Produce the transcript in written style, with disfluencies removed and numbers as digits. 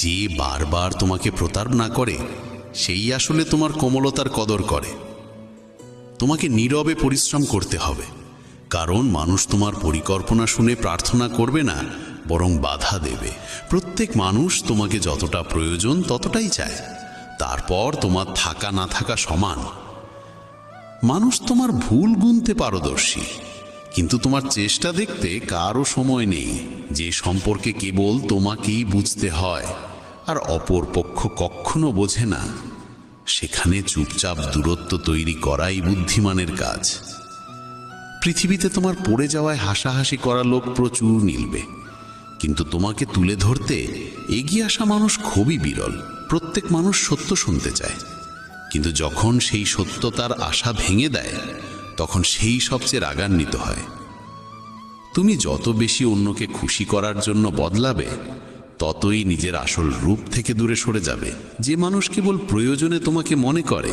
যে বারবার তোমাকে প্রতারণা করে সেই আসলে তোমার কোমলতার কদর করে। তোমাকে নীরবে পরিশ্রম করতে হবে, কারণ মানুষ তোমার পরিকল্পনা শুনে প্রার্থনা করবে না, বরং বাধা দেবে। প্রত্যেক মানুষ তোমাকে যতটা প্রয়োজন ততটাই চায়, তারপর তোমার থাকা না থাকা সমান। মানুষ তোমার ভুল গুনতে পারদর্শী, কিন্তু তোমার চেষ্টা দেখতে কারও সময় নেই। যে সম্পর্কে কেবল তোমাকেই বুঝতে হয় আর অপর পক্ষ কখনো বোঝে না, সেখানে চুপচাপ দূরত্ব তৈরি করাই বুদ্ধিমানের কাজ। পৃথিবীতে তোমার পড়ে যাওয়ায় হাসাহাসি করা লোক প্রচুর মিলবে, কিন্তু তোমাকে তুলে ধরতে এগিয়ে আসা মানুষ খুবই বিরল। প্রত্যেক মানুষ সত্য শুনতে চায়, কিন্তু যখন সেই সত্য তার আশা ভেঙে দেয়, তখন সেই সবচেয়ে রাগান্বিত হয়। তুমি যত বেশি অন্যকে খুশি করার জন্য বদলাবে, ততই নিজের আসল রূপ থেকে দূরে সরে যাবে। যে মানুষ কেবল প্রয়োজনে তোমাকে মনে করে,